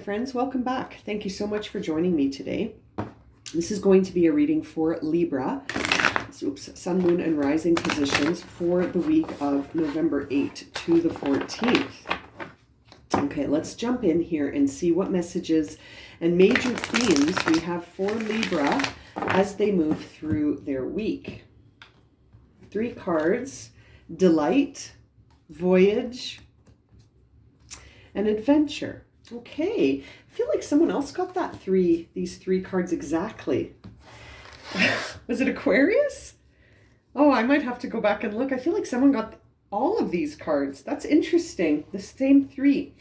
friends. Welcome back. Thank you so much for joining me today. This is going to be a reading for Libra, Sun, Moon, and Rising positions for the week of November 8th to the 14th. Okay, let's jump in here and see what messages and major themes we have for Libra as they move through their week. 3 cards: delight, voyage, and adventure. Okay, I feel like someone else got these three cards exactly. Was it Aquarius? Oh, I might have to go back and look. I feel like someone got all of these cards. That's interesting. The same 3.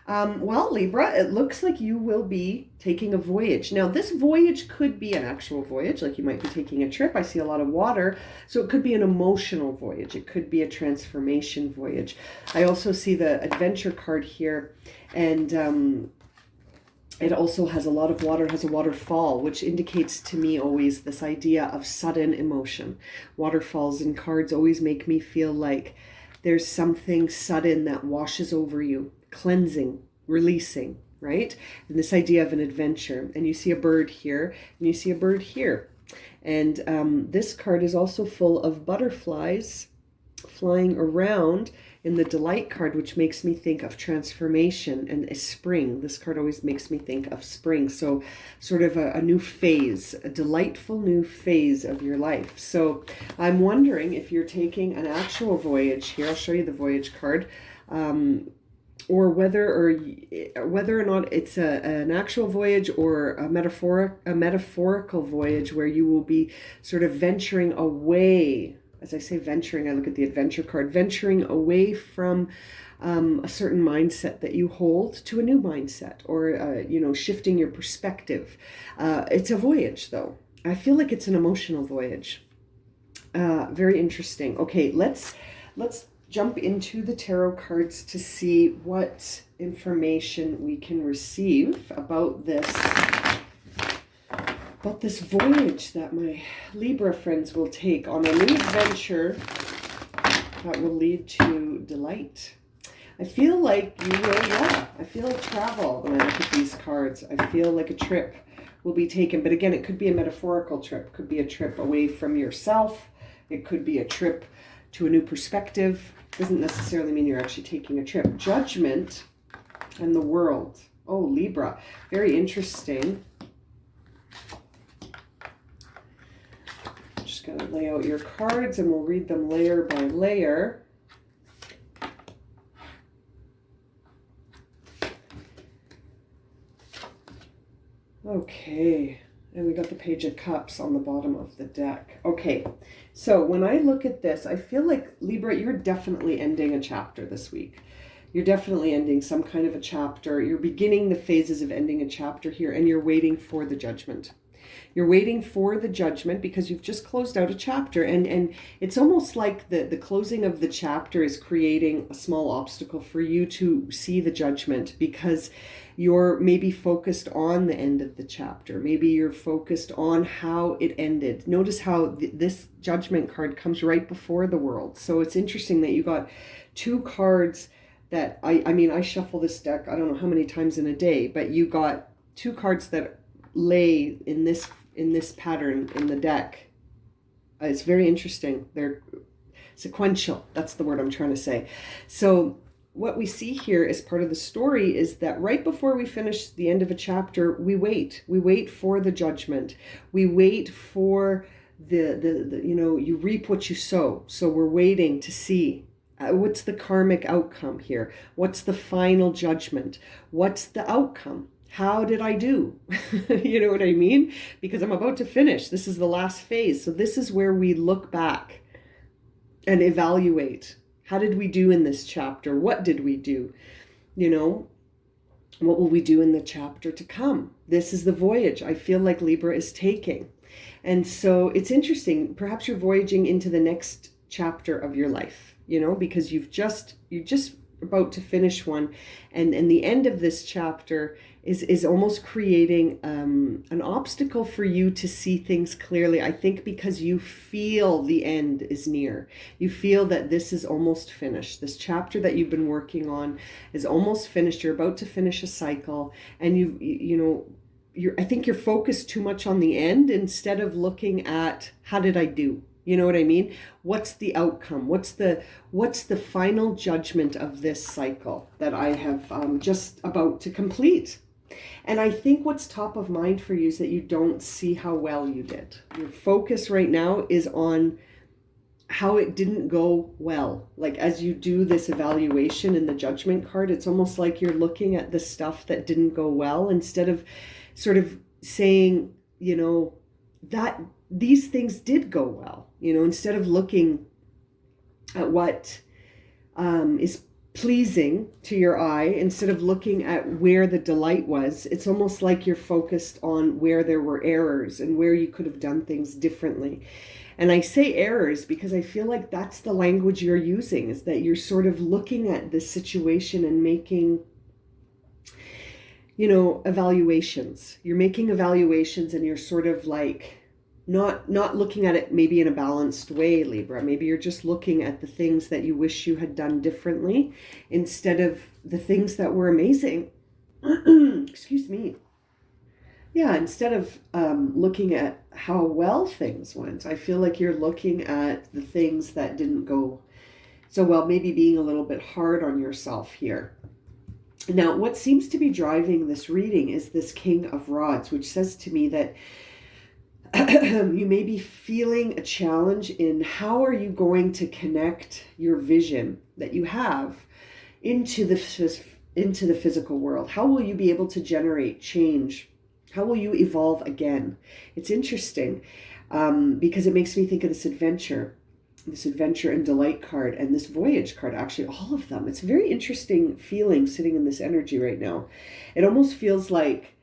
Well, Libra, it looks like you will be taking a voyage. Now, this voyage could be an actual voyage, like you might be taking a trip. I see a lot of water, so it could be an emotional voyage. It could be a transformation voyage. I also see the adventure card here, and it also has a lot of water, has a waterfall, which indicates to me always this idea of sudden emotion. Waterfalls in cards always make me feel like there's something sudden that washes over you, cleansing, releasing, right? And this idea of an adventure. And you see a bird here, and you see a bird here. And this card is also full of butterflies flying around in the delight card, which makes me think of transformation and a spring. This card always makes me think of spring. So sort of a new phase, a delightful new phase of your life. So I'm wondering if you're taking an actual voyage here. I'll show you the voyage card. Or whether or not it's an actual voyage or a metaphorical voyage where you will be sort of venturing away. As I say venturing, I look at the adventure card, venturing away from a certain mindset that you hold to a new mindset, or shifting your perspective. It's a voyage, though. I feel like it's an emotional voyage. Very interesting. Okay, let's jump into the tarot cards to see what information we can receive about this voyage that my Libra friends will take on a new adventure that will lead to delight. I feel like you will, I feel like travel when I look at these cards. I feel like a trip will be taken, but again, it could be a metaphorical trip. It could be a trip away from yourself. It could be a trip to a new perspective. Doesn't necessarily mean you're actually taking a trip. Judgment and the world. Oh, Libra. Very interesting. Just going to lay out your cards and we'll read them layer by layer. Okay. And we got the Page of Cups on the bottom of the deck. Okay, so when I look at this, I feel like, Libra, you're definitely ending a chapter this week. You're definitely ending some kind of a chapter. You're beginning the phases of ending a chapter here, and you're waiting for the judgment. You're waiting for the judgment because you've just closed out a chapter, and it's almost like the closing of the chapter is creating a small obstacle for you to see the judgment, because you're maybe focused on the end of the chapter. Maybe you're focused on how it ended. Notice how this judgment card comes right before the world. So it's interesting that you got 2 cards that, I mean, I shuffle this deck, I don't know how many times in a day, but you got 2 cards that lay in this pattern in the deck. It's very interesting. They're sequential. That's the word I'm trying to say. So what we see here as part of the story is that right before we finish the end of a chapter, we wait. We wait for the judgment. We wait for the you reap what you sow. So we're waiting to see what's the karmic outcome here. What's the final judgment? What's the outcome? How did I do? You know what I mean? Because I'm about to finish. This is the last phase. So this is where we look back and evaluate. How did we do in this chapter? What did we do? What will we do in the chapter to come? This is the voyage I feel like Libra is taking. And so it's interesting. Perhaps you're voyaging into the next chapter of your life, because you're just about to finish one. And the end of this chapter is almost creating an obstacle for you to see things clearly. I think because you feel the end is near. You feel that this is almost finished. This chapter that you've been working on is almost finished. You're about to finish a cycle, and I think you're focused too much on the end instead of looking at how did I do? You know what I mean? What's the outcome? What's the final judgment of this cycle that I have just about to complete? And I think what's top of mind for you is that you don't see how well you did. Your focus right now is on how it didn't go well. Like as you do this evaluation in the judgment card, it's almost like you're looking at the stuff that didn't go well instead of sort of saying, that these things did go well, instead of looking at what is pleasing to your eye, instead of looking at where the delight was. It's almost like you're focused on where there were errors and where you could have done things differently. And I say errors because I feel like that's the language you're using, is that you're sort of looking at the situation and making evaluations. You're making evaluations and you're sort of like not looking at it maybe in a balanced way, Libra. Maybe you're just looking at the things that you wish you had done differently instead of the things that were amazing. Excuse me. Yeah, instead of looking at how well things went, I feel like you're looking at the things that didn't go so well, maybe being a little bit hard on yourself here. Now, what seems to be driving this reading is this King of Rods, which says to me that you may be feeling a challenge in how are you going to connect your vision that you have into the physical world. How will you be able to generate change? How will you evolve again? It's interesting because it makes me think of this adventure and delight card and this voyage card, actually all of them. It's a very interesting feeling sitting in this energy right now. It almost feels like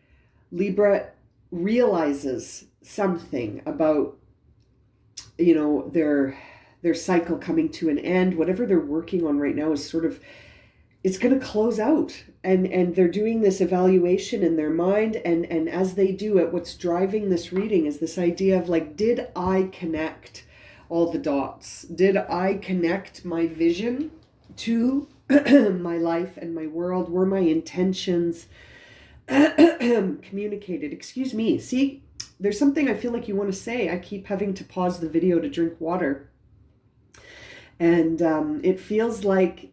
Libra realizes something about their cycle coming to an end. Whatever they're working on right now is sort of, it's going to close out, and they're doing this evaluation in their mind, and as they do it, what's driving this reading is this idea of like, did I connect all the dots? Did I connect my vision to my life and my world? Were my intentions communicated? Excuse me. See, there's something I feel like you want to say. I keep having to pause the video to drink water. And it feels like,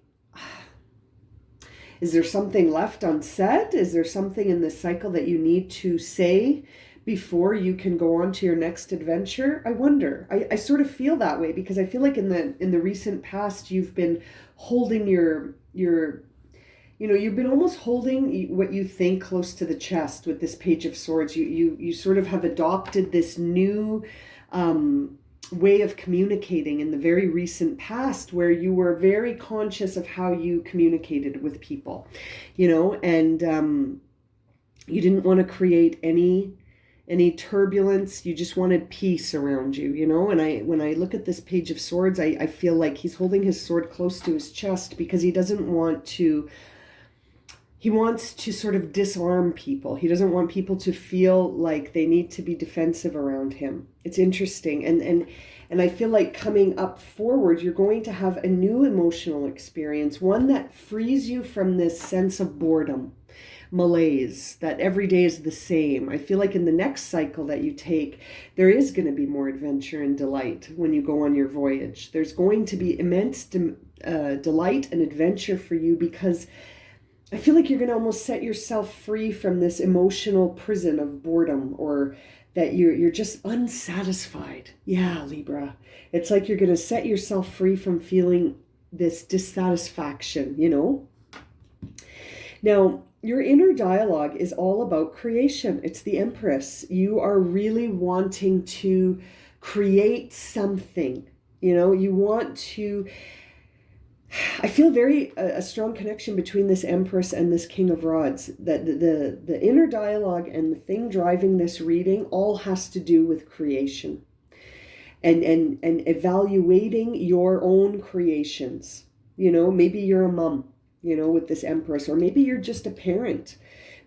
is there something left unsaid? Is there something in this cycle that you need to say before you can go on to your next adventure? I wonder. I sort of feel that way because I feel like in the recent past, you've been holding you've been almost holding what you think close to the chest with this Page of Swords. You sort of have adopted this new way of communicating in the very recent past where you were very conscious of how you communicated with people, and you didn't want to create any turbulence. You just wanted peace around you, and when I look at this Page of Swords, I feel like he's holding his sword close to his chest because he wants to sort of disarm people. He doesn't want people to feel like they need to be defensive around him. It's interesting. And I feel like coming up forward, you're going to have a new emotional experience, one that frees you from this sense of boredom, malaise, that every day is the same. I feel like in the next cycle that you take, there is going to be more adventure and delight when you go on your voyage. There's going to be immense delight and adventure for you because I feel like you're going to almost set yourself free from this emotional prison of boredom, or that you're just unsatisfied. Yeah, Libra. It's like you're going to set yourself free from feeling this dissatisfaction, Now, your inner dialogue is all about creation. It's the Empress. You are really wanting to create something, you want to... I feel a strong connection between this Empress and this King of Rods, that the inner dialogue and the thing driving this reading all has to do with creation and evaluating your own creations. Maybe you're a mom, with this Empress, or maybe you're just a parent.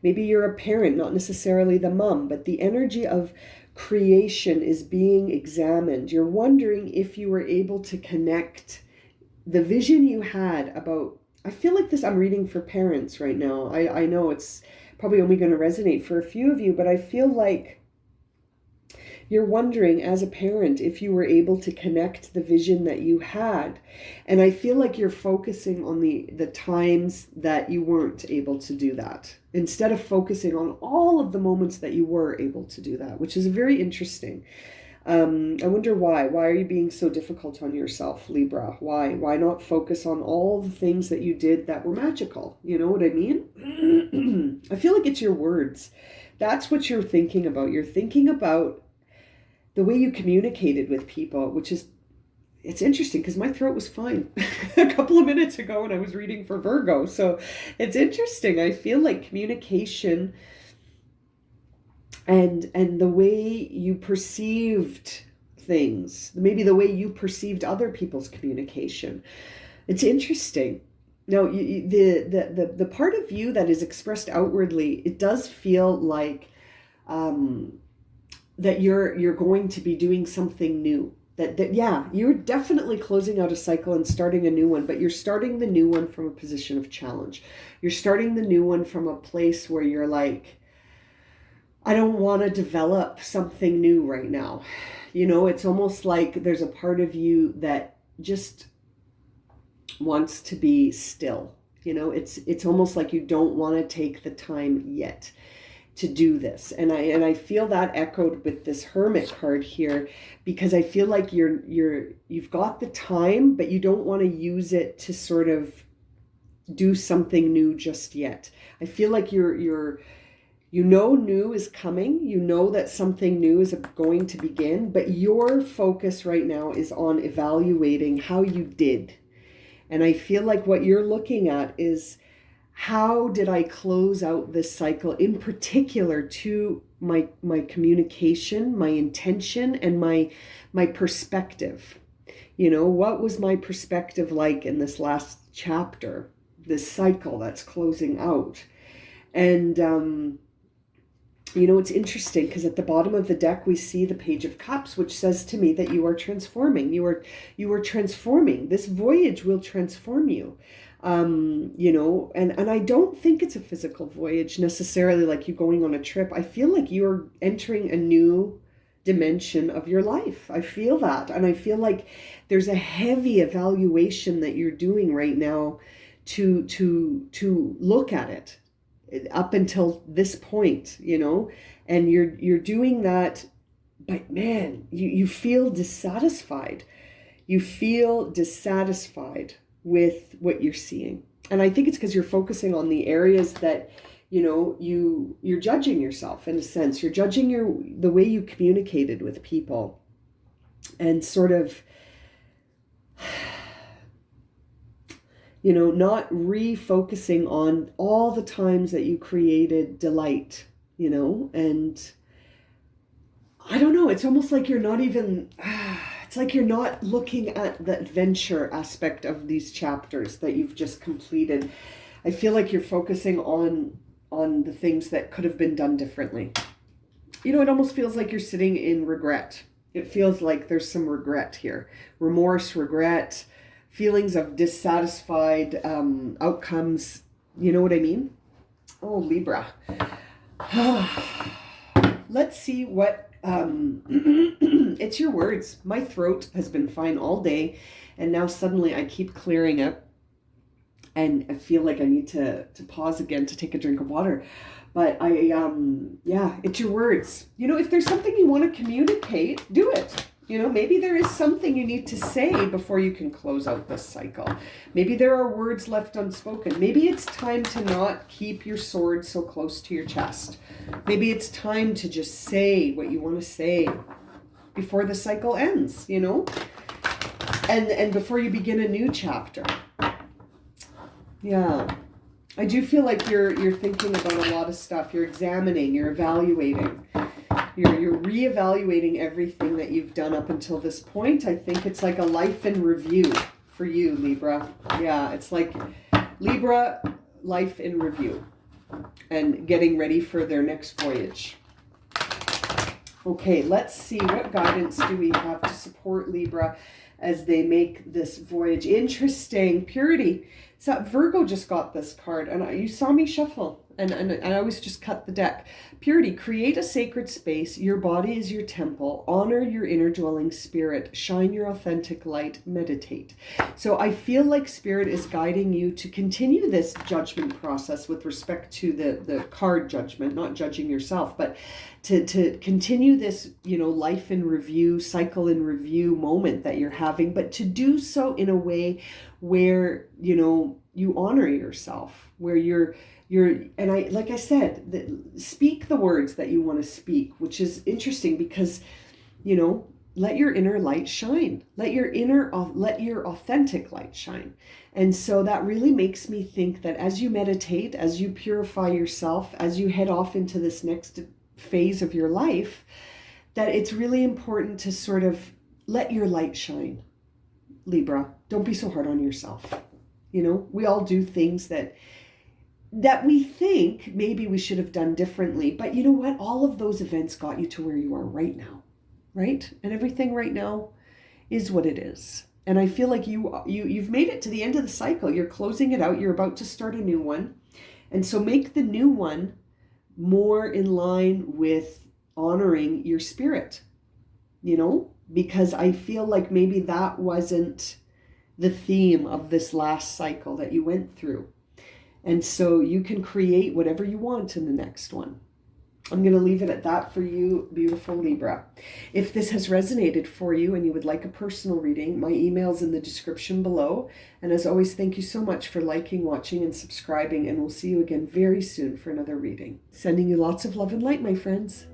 Maybe you're a parent, not necessarily the mom, but the energy of creation is being examined. You're wondering if you were able to connect the vision you had about, I feel like this, I'm reading for parents right now. I know it's probably only going to resonate for a few of you, but I feel like you're wondering as a parent if you were able to connect the vision that you had. And I feel like you're focusing on the times that you weren't able to do that, instead of focusing on all of the moments that you were able to do that, which is very interesting. I wonder why. Why are you being so difficult on yourself, Libra? Why? Why not focus on all the things that you did that were magical? You know what I mean? I feel like it's your words. That's what you're thinking about. You're thinking about the way you communicated with people, which is, it's interesting because my throat was fine a couple of minutes ago when I was reading for Virgo. So it's interesting. I feel like communication and the way you perceived things, maybe the way you perceived other people's communication. It's interesting. Now, the part of you that is expressed outwardly, it does feel like that you're going to be doing something new. That yeah, you're definitely closing out a cycle and starting a new one, but you're starting the new one from a position of challenge. You're starting the new one from a place where you're like, I don't want to develop something new right now. You know, it's almost like there's a part of you that just wants to be still. You know, it's almost like you don't want to take the time yet to do this. And I feel that echoed with this Hermit card here, because I feel like you've got the time, but you don't want to use it to sort of do something new just yet. I feel like you know new is coming. You know that something new is going to begin, but your focus right now is on evaluating how you did. And I feel like what you're looking at is, how did I close out this cycle, in particular to my communication, my intention, and my perspective? You know, what was my perspective like in this last chapter, this cycle that's closing out? And you know, it's interesting because at the bottom of the deck we see the Page of Cups, which says to me that you are transforming. You are transforming. This voyage will transform you. You know, and I don't think it's a physical voyage necessarily, like you going on a trip. I feel like you're entering a new dimension of your life. I feel that. And I feel like there's a heavy evaluation that you're doing right now to look at it up until this point, you know, and you're doing that, but man, you feel dissatisfied. You feel dissatisfied with what you're seeing. And I think it's because you're focusing on the areas that, you know, you're judging yourself in a sense. You're judging the way you communicated with people, and sort of, you know, not refocusing on all the times that you created delight, you know. And I don't know, it's almost like you're not even, it's like you're not looking at the adventure aspect of these chapters that you've just completed. I feel like you're focusing on the things that could have been done differently. You know, it almost feels like you're sitting in regret. It feels like there's some regret here. Remorse, regret, feelings of dissatisfied outcomes. You know what I mean? Oh, Libra. Let's see what... it's your words. My throat has been fine all day, and now suddenly I keep clearing it, and I feel like I need to pause again to take a drink of water. But yeah, it's your words. You know, if there's something you want to communicate, do it. You know, maybe there is something you need to say before you can close out this cycle. Maybe there are words left unspoken. Maybe it's time to not keep your sword so close to your chest. Maybe it's time to just say what you want to say before the cycle ends, you know? And before you begin a new chapter. Yeah. I do feel like you're thinking about a lot of stuff. You're examining, you're evaluating. You're reevaluating everything that you've done up until this point. I think it's like a life in review for you, Libra. Yeah, it's like Libra life in review. and getting ready for their next voyage. Okay, let's see, what guidance do we have to support Libra as they make this voyage? Interesting. Purity. So Virgo just got this card, and you saw me shuffle, and I always just cut the deck. Purity. Create a sacred space. Your body is your temple. Honor your inner dwelling spirit. Shine your authentic light. Meditate. So I feel like Spirit is guiding you to continue this judgment process with respect to the card judgment, not judging yourself, but to continue this, life in review, cycle in review moment that you're having, but to do so in a way where, you honor yourself, where you're, and like I said, speak the words that you want to speak, which is interesting because, let your inner light shine. Let your authentic light shine. And so that really makes me think that as you meditate, as you purify yourself, as you head off into this next phase of your life, that it's really important to sort of let your light shine. Libra, don't be so hard on yourself. We all do things that we think maybe we should have done differently. But you know what? All of those events got you to where you are right now, right? And everything right now is what it is. And I feel like you've made it to the end of the cycle. You're closing it out. You're about to start a new one. And so make the new one more in line with honoring your spirit, because I feel like maybe that wasn't the theme of this last cycle that you went through. And so you can create whatever you want in the next one. I'm going to leave it at that for you, beautiful Libra. If this has resonated for you and you would like a personal reading, my email's in the description below. And as always, thank you so much for liking, watching, and subscribing. And we'll see you again very soon for another reading. Sending you lots of love and light, my friends.